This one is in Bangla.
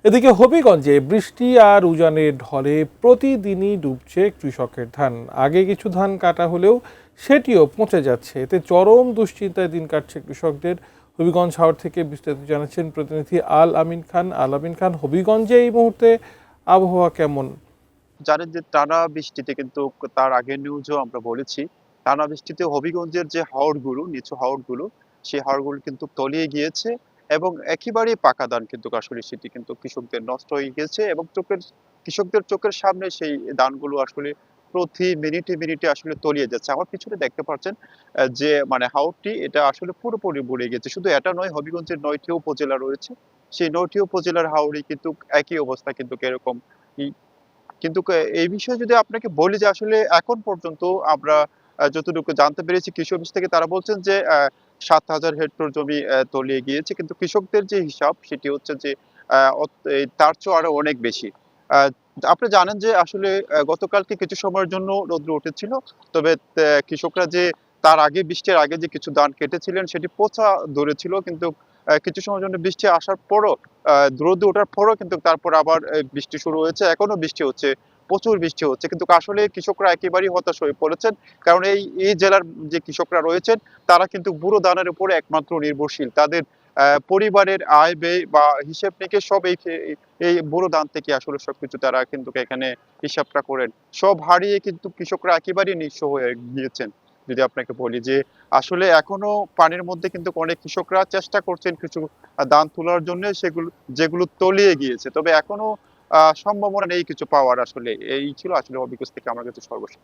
এদিকে হবিগঞ্জে বৃষ্টি আর উজানের ঢলে প্রতিদিনই ডুবছে কৃষকের ধান। আগে কিছু ধান কাটা হলেও সেটিও পচে যাচ্ছে, এতে চরম দুশ্চিন্তায় দিন কাটছে কৃষকদের। হবিগঞ্জ হাওর থেকে বিস্তারিত জানাচ্ছেন প্রতিনিধি আল আমিন খান। হবিগঞ্জে এই মুহূর্তে আবহাওয়া কেমন? জানেন যে টানা বৃষ্টিতে কিন্তু তার আগের নিউজও আমরা বলেছি। টানা বৃষ্টিতে হবিগঞ্জের যে হাওরগুলো, নিচু হাওরগুলো, সেই হাওরগুলো কিন্তু তলিয়ে গিয়েছে এবং একেবারেই পাকা ধান কিন্তু আসলে সেটি কিন্তু কৃষকদের নষ্ট হয়ে গেছে এবং কৃষকদের চোখের সামনে সেই ধানগুলো আসলে প্রতি মিনিটে মিনিটে আসলে তলিয়ে যাচ্ছে। আমার পিছনে দেখতে পাচ্ছেন যে মানে হাওরটি এটা আসলে পুরোপুরি বুড়ে গেছে। শুধু এটা নয়, হবিগঞ্জের ৯ টি উপজেলা রয়েছে। সেই ৯ টি উপজেলার হাওরই কিন্তু একই অবস্থা কিন্তু এরকম কিন্তু এই বিষয়ে যদি আপনাকে বলি যে আসলে এখন পর্যন্ত আমরা যতটুকু জানতে পেরেছি কৃষি অফিস থেকে তারা বলছেন যে ৭,০০০ হেক্টর জমি তলিয়ে গিয়েছে। কিন্তু কৃষকদের যে হিসাব সেটি হচ্ছে যে আ অত এই তার চেয়েও আরো অনেক বেশি। আ আপনি জানেন যে আসলে গতকালকে কিছু সময়ের জন্য রৌদ্র উঠেছিল। তবে কৃষকরা যে তার আগে বৃষ্টির আগে যে কিছু ধান কেটেছিলেন সেটি পচা ধরেছিল। কিন্তু কিছু সময়ের জন্য বৃষ্টি আসার পরও আ রোদ ওঠার পরেও কিন্তু তারপর আবার বৃষ্টি শুরু হয়েছে। এখনো বৃষ্টি হচ্ছে। প্রচুর বৃষ্টি হচ্ছে। কিন্তু আসলে কৃষকরা একেবারেই হতাশ হয়ে পড়েছেন। কারণ এই জেলার যে কৃষকরা রয়েছেন তারা কিন্তু ব্যুরো ধানের উপরে একমাত্র নির্ভরশীল। তাদের পরিবারের আয় ব্যয় বা হিসেব নিকেশ সব এই ব্যুরো ধান থেকে আসলে সবকিছু তারা কিন্তু এখানে হিসাবটা করেন। সব হারিয়ে কিন্তু কৃষকরা একেবারেই নিঃস্ব হয়ে গিয়েছেন। যদি আপনাকে বলি যে আসলে এখনো পানির মধ্যে কিন্তু অনেক কৃষকরা চেষ্টা করছেন কিছু ধান তোলার জন্য যেগুলো তলিয়ে গিয়েছে। তবে এখনো সম্ভাবনা নেই কিছু পাওয়ার আসলে। এই ছিল আসলে অভিজ্ঞতা থেকে আমার কাছে সর্বশেষ।